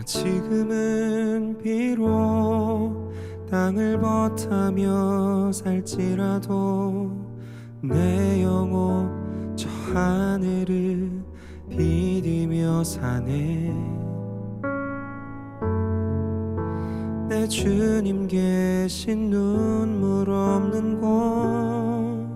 지금은 비록 땅을 버타며 살지라도 내 영혼 저 하늘을 비디며 사네. 내 주님 계신 눈물 없는 곳,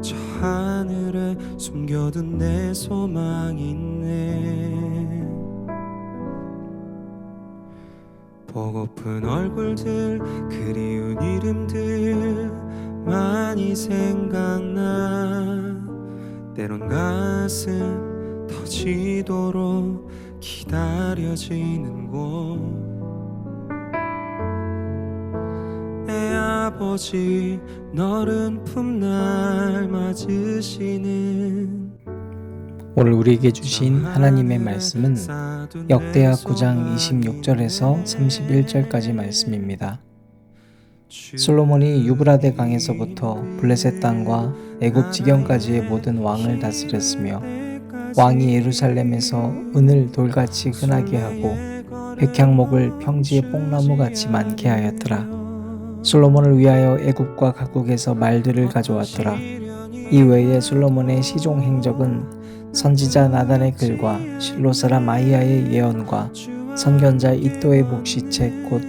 저 하늘에 숨겨둔 내 소망이 있네. 보고픈 얼굴들, 그리운 이름들 많이 생각나. 때론 가슴 터지도록 기다려지는 곳, 내 아버지 너른 품날 맞으시는. 오늘 우리에게 주신 하나님의 말씀은 역대하 9장 26절에서 31절까지 말씀입니다. 솔로몬이 유브라데 강에서부터 블레셋 땅과 애굽 지경까지의 모든 왕을 다스렸으며, 왕이 예루살렘에서 은을 돌같이 흔하게 하고 백향목을 평지의 뽕나무같이 많게 하였더라. 솔로몬을 위하여 애굽과 각국에서 말들을 가져왔더라. 이 외에 솔로몬의 시종 행적은 선지자 나단의 글과 실로 사람 아히야의 예언과 선견자 이도의 묵시책 곧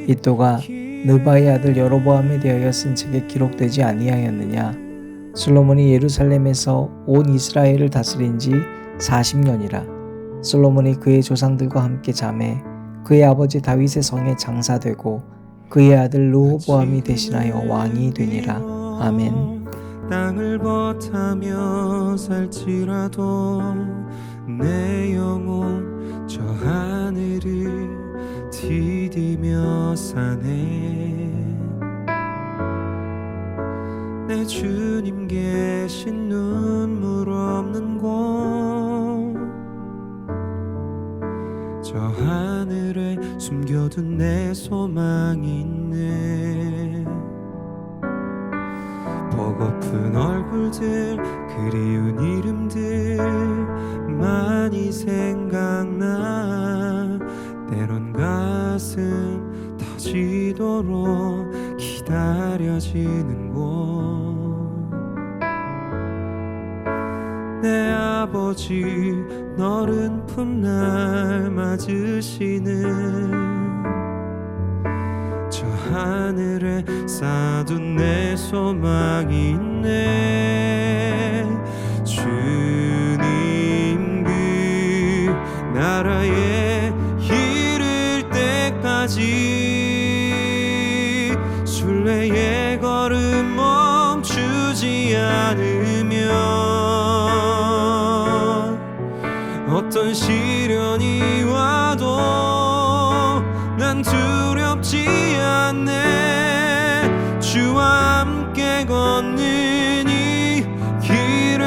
이도가 느바의 아들 여로보암에 대하여 쓴 책에 기록되지 아니하였느냐. 솔로몬이 예루살렘에서 온 이스라엘을 다스린 지 40년이라. 솔로몬이 그의 조상들과 함께 잠에 그의 아버지 다윗의 성에 장사되고 그의 아들 르호보암이 대신하여 왕이 되니라. 아멘. 땅을 버타며 살지라도 내 영혼 저 하늘을 디디며 사네. 내 주님 계신 눈물 없는 곳, 저 하늘에 숨겨둔 내 소망이 있네. 보고픈 얼굴들, 그리운 이름들 많이 생각나. 때론 가슴 터지도록 기다려지는 곳, 내 아버지 너른 품날 맞으시는. 저 하늘에 쌓아둔 내 소망이 있네. 주님 그 나라에 이를 때까지 순례의 걸음 멈추지 않으면 어떤 시련이 와도 난 두렵지 않네. 주와 함께 걷는 이 길에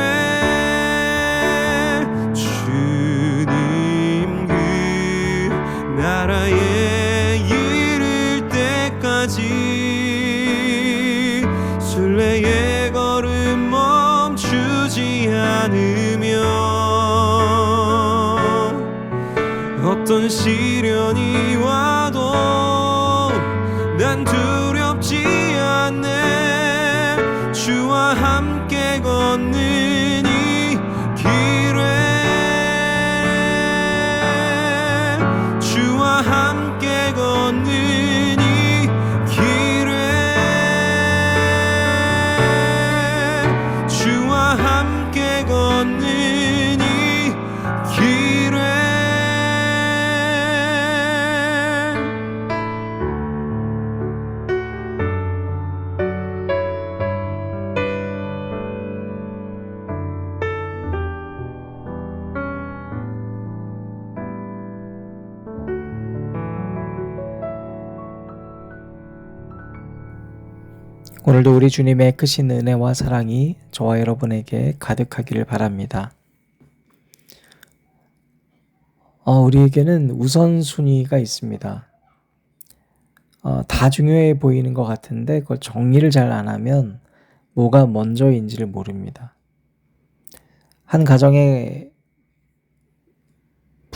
주님 그 나라에 이를 때까지 순례의 걸음 멈추지 않으면 어떤 시련이 와도 난 두렵지 않네. 주와 함께 걷는 이 길에 주와 함께 걷는 이 길에 주와 함께 걷는 이 길에. 오늘도 우리 주님의 크신 은혜와 사랑이 저와 여러분에게 가득하기를 바랍니다. 우리에게는 우선순위가 있습니다. 다 중요해 보이는 것 같은데 그걸 정리를 잘 안 하면 뭐가 먼저인지를 모릅니다. 한 가정에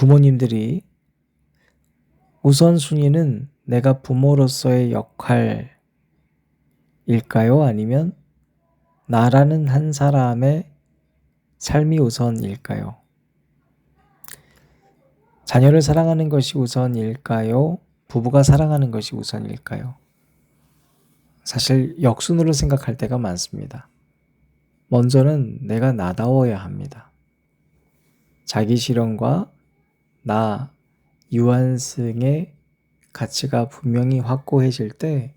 부모님들이 우선순위는 내가 부모로서의 역할일까요? 아니면 나라는 한 사람의 삶이 우선일까요? 자녀를 사랑하는 것이 우선일까요? 부부가 사랑하는 것이 우선일까요? 사실 역순으로 생각할 때가 많습니다. 먼저는 내가 나다워야 합니다. 자기 실현과 나 유한승의 가치가 분명히 확고해질 때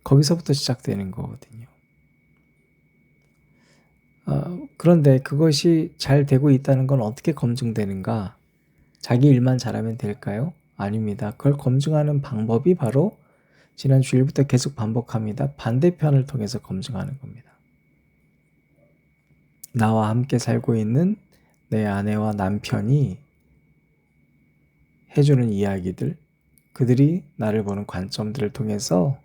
거기서부터 시작되는 거거든요. 그런데 그것이 잘 되고 있다는 건 어떻게 검증되는가? 자기 일만 잘하면 될까요? 아닙니다. 그걸 검증하는 방법이 바로 지난 주일부터 계속 반복합니다. 반대편을 통해서 검증하는 겁니다. 나와 함께 살고 있는 내 아내와 남편이 해주는 이야기들, 그들이 나를 보는 관점들을 통해서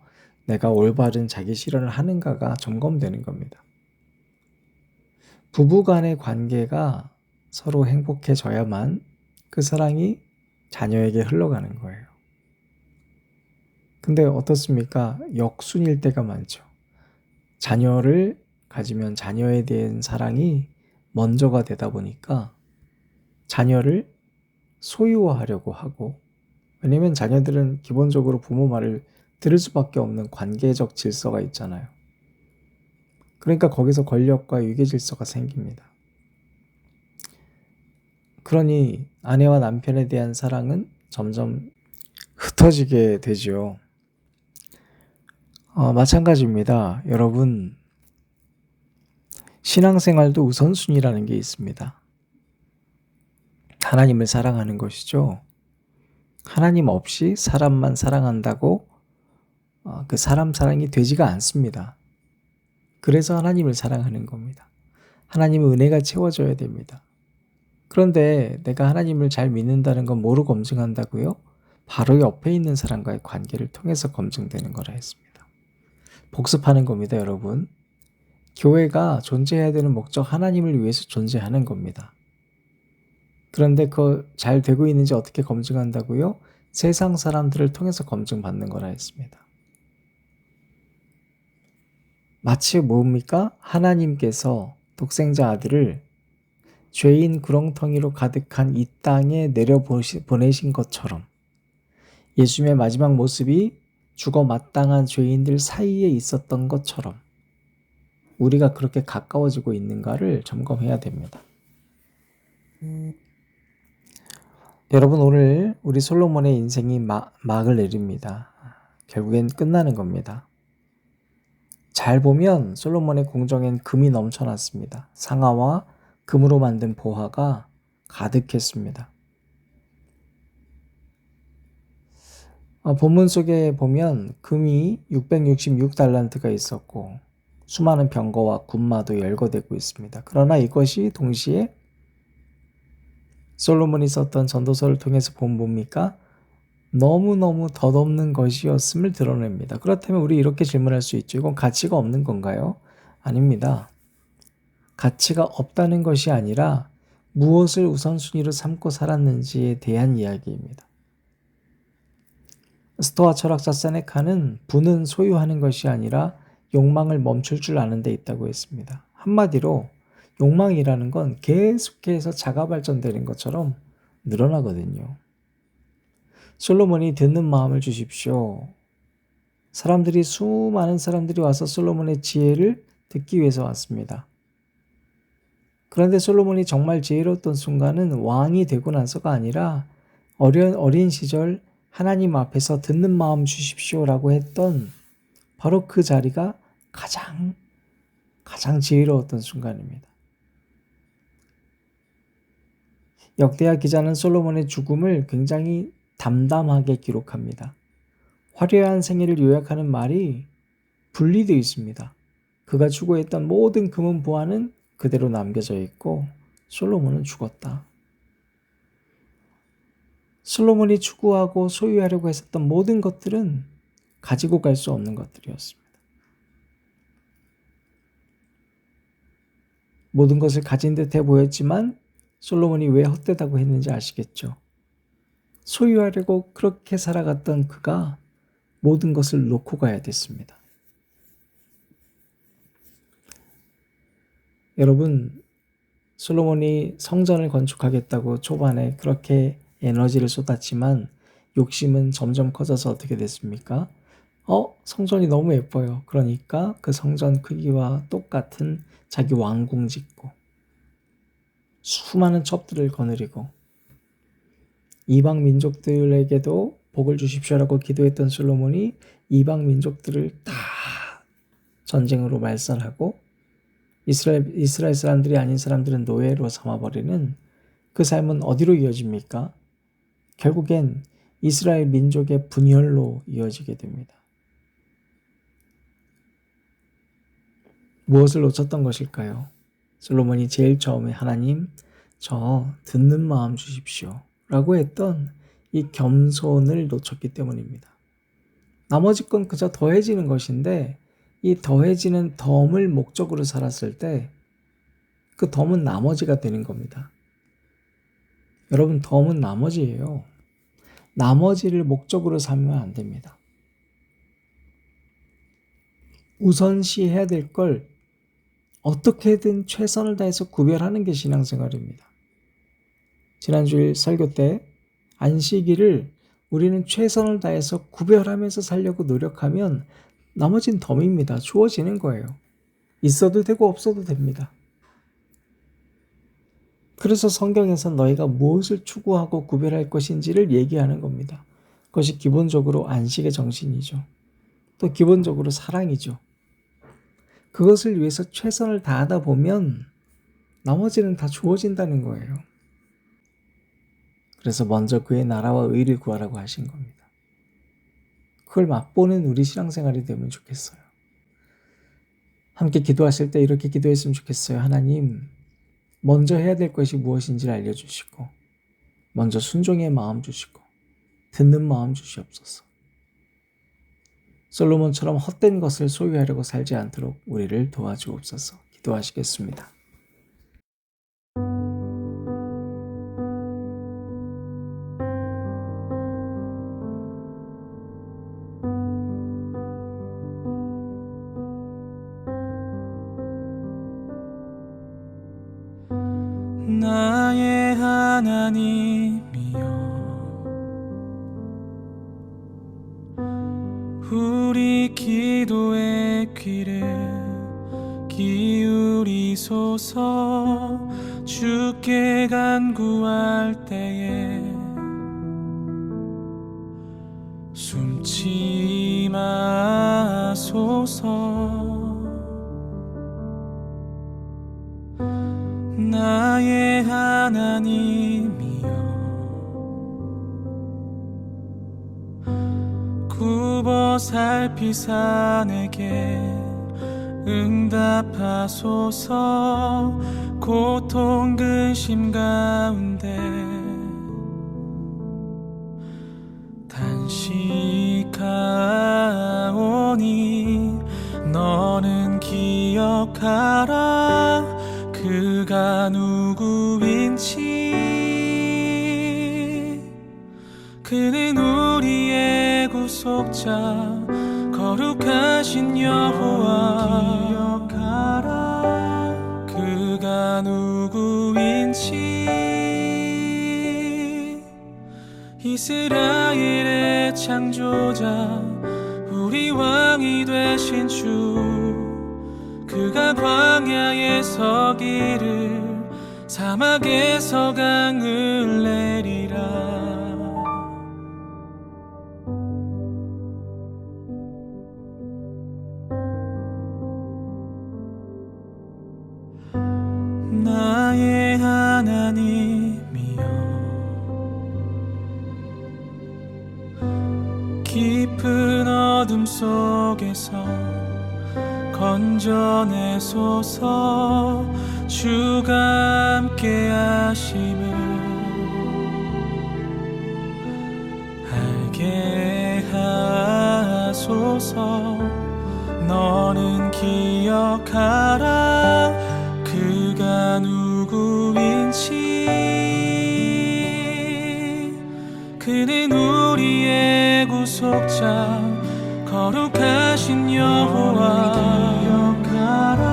내가 올바른 자기 실현을 하는가가 점검되는 겁니다. 부부 간의 관계가 서로 행복해져야만 그 사랑이 자녀에게 흘러가는 거예요. 근데 어떻습니까? 역순일 때가 많죠. 자녀를 가지면 자녀에 대한 사랑이 먼저가 되다 보니까 자녀를 소유화하려고 하고, 왜냐면 자녀들은 기본적으로 부모 말을 들을 수밖에 없는 관계적 질서가 있잖아요. 그러니까 거기서 권력과 유계 질서가 생깁니다. 그러니 아내와 남편에 대한 사랑은 점점 흩어지게 되죠. 마찬가지입니다. 여러분, 신앙생활도 우선순위라는 게 있습니다. 하나님을 사랑하는 것이죠. 하나님 없이 사람만 사랑한다고 그 사람 사랑이 되지가 않습니다. 그래서 하나님을 사랑하는 겁니다. 하나님의 은혜가 채워져야 됩니다. 그런데 내가 하나님을 잘 믿는다는 건 뭐로 검증한다고요? 바로 옆에 있는 사람과의 관계를 통해서 검증되는 거라 했습니다. 복습하는 겁니다, 여러분. 교회가 존재해야 되는 목적, 하나님을 위해서 존재하는 겁니다. 그런데 그거 잘 되고 있는지 어떻게 검증한다고요? 세상 사람들을 통해서 검증받는 거라 했습니다. 마치 뭡니까? 하나님께서 독생자 아들을 죄인 구렁텅이로 가득한 이 땅에 내려보내신 것처럼 예수님의 마지막 모습이 죽어 마땅한 죄인들 사이에 있었던 것처럼 우리가 그렇게 가까워지고 있는가를 점검해야 됩니다. 여러분, 오늘 우리 솔로몬의 인생이 막을 내립니다. 결국엔 끝나는 겁니다. 잘 보면 솔로몬의 궁정엔 금이 넘쳐났습니다. 상아와 금으로 만든 보화가 가득했습니다. 본문 속에 보면 금이 666달란트가 있었고 수많은 병거와 군마도 열거되고 있습니다. 그러나 이것이 동시에 솔로몬이 썼던 전도서를 통해서 본 뭡니까? 너무너무 덧없는 것이었음을 드러냅니다. 그렇다면 우리 이렇게 질문할 수 있죠. 이건 가치가 없는 건가요? 아닙니다. 가치가 없다는 것이 아니라 무엇을 우선순위로 삼고 살았는지에 대한 이야기입니다. 스토아 철학자 세네카는 부는 소유하는 것이 아니라 욕망을 멈출 줄 아는 데 있다고 했습니다. 한마디로 욕망이라는 건 계속해서 자가 발전되는 것처럼 늘어나거든요. 솔로몬이 듣는 마음을 주십시오. 수많은 사람들이 와서 솔로몬의 지혜를 듣기 위해서 왔습니다. 그런데 솔로몬이 정말 지혜로웠던 순간은 왕이 되고 나서가 아니라 어린 시절 하나님 앞에서 듣는 마음 주십시오라고 했던 바로 그 자리가 가장 지혜로웠던 순간입니다. 역대하 기자는 솔로몬의 죽음을 굉장히 담담하게 기록합니다. 화려한 생애를 요약하는 말이 분리되어 있습니다. 그가 추구했던 모든 금은 보화는 그대로 남겨져 있고 솔로몬은 죽었다. 솔로몬이 추구하고 소유하려고 했었던 모든 것들은 가지고 갈 수 없는 것들이었습니다. 모든 것을 가진 듯해 보였지만 솔로몬이 왜 헛되다고 했는지 아시겠죠? 소유하려고 그렇게 살아갔던 그가 모든 것을 놓고 가야 됐습니다. 여러분, 솔로몬이 성전을 건축하겠다고 초반에 그렇게 에너지를 쏟았지만 욕심은 점점 커져서 어떻게 됐습니까? 성전이 너무 예뻐요. 그러니까 그 성전 크기와 똑같은 자기 왕궁 짓고 수많은 첩들을 거느리고 이방 민족들에게도 복을 주십시오라고 기도했던 솔로몬이 이방 민족들을 다 전쟁으로 말살하고 이스라엘 사람들이 아닌 사람들은 노예로 삼아버리는 그 삶은 어디로 이어집니까? 결국엔 이스라엘 민족의 분열로 이어지게 됩니다. 무엇을 놓쳤던 것일까요? 솔로몬이 제일 처음에 하나님, 저 듣는 마음 주십시오 라고 했던 이 겸손을 놓쳤기 때문입니다. 나머지 건 그저 더해지는 것인데 이 더해지는 덤을 목적으로 살았을 때 그 덤은 나머지가 되는 겁니다. 여러분, 덤은 나머지예요. 나머지를 목적으로 삼으면 안 됩니다. 우선시해야 될 걸 어떻게든 최선을 다해서 구별하는 게 신앙생활입니다. 지난주일 설교 때 안식일을 우리는 최선을 다해서 구별하면서 살려고 노력하면 나머진 덤입니다. 주어지는 거예요. 있어도 되고 없어도 됩니다. 그래서 성경에서 너희가 무엇을 추구하고 구별할 것인지를 얘기하는 겁니다. 그것이 기본적으로 안식의 정신이죠. 또 기본적으로 사랑이죠. 그것을 위해서 최선을 다하다 보면 나머지는 다 주어진다는 거예요. 그래서 먼저 그의 나라와 의를 구하라고 하신 겁니다. 그걸 맛보는 우리 신앙생활이 되면 좋겠어요. 함께 기도하실 때 이렇게 기도했으면 좋겠어요. 하나님, 먼저 해야 될 것이 무엇인지를 알려주시고 먼저 순종의 마음 주시고 듣는 마음 주시옵소서. 솔로몬처럼 헛된 것을 소유하려고 살지 않도록 우리를 도와주옵소서. 기도하시겠습니다. 나의 하나님이여, 우리 기도의 귀를 기울이소서. 주께 간구할 때에 숨지 마소서. 나의 하나님이여, 굽어 살피사 내게 응답하소서. 고통 근심 가운데 단식하오니 너는 기억하라. 그가 누구인지. 그는 우리의 구속자 거룩하신 여호와. 기억하라. 그가 누구인지. 이스라엘의 창조자 우리 왕이 되신 주. 그가 광야에서 길을 사막에서 강을 내리라. 나의 하나님이여, 깊은 어둠 속에서 건져내소서. 주가 함께 하심을 알게 하소서. 너는 기억하라. 그가 누구인지. 구속자 거룩하신 여호와 기억하라.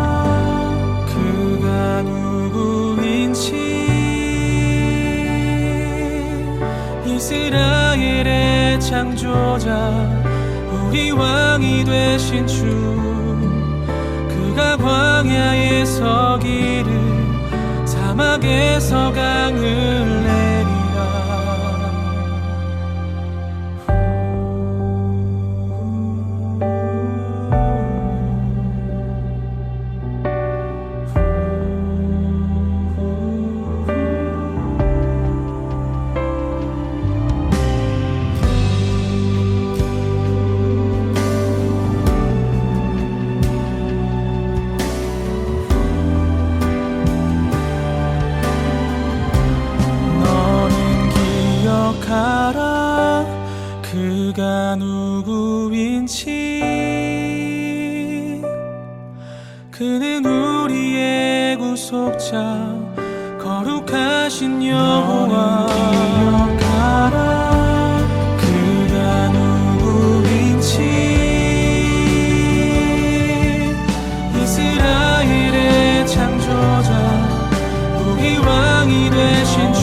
그가 누구인지 이스라엘의 창조자 우리 왕이 되신 주. 그가 광야에서 길을 사막에서 강을 내리라. 기억하라. 그가 누구인지. 그는 우리의 구속자 거룩하신 여호와 기억하라. 그가 누구인지. 이스라엘의 창조자 우리 왕이 되신 주.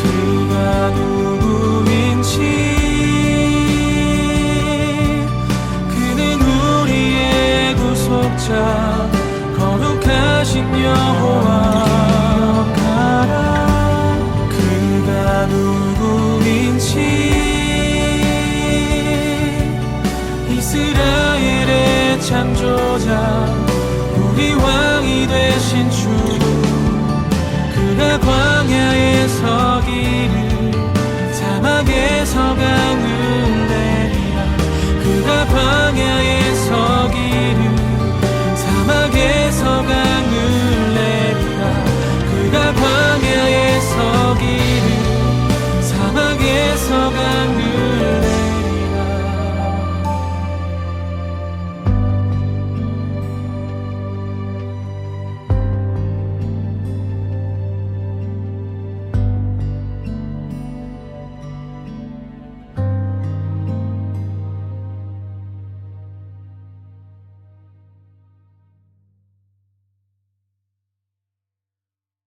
그가 누구인지. 그는 우리의 구속자 거룩하신 여호와 기억하라. 그가 누구인지. 이스라엘의 창조자 우리 왕이 되신 주. 그가 광야에서 길을 사막에서 강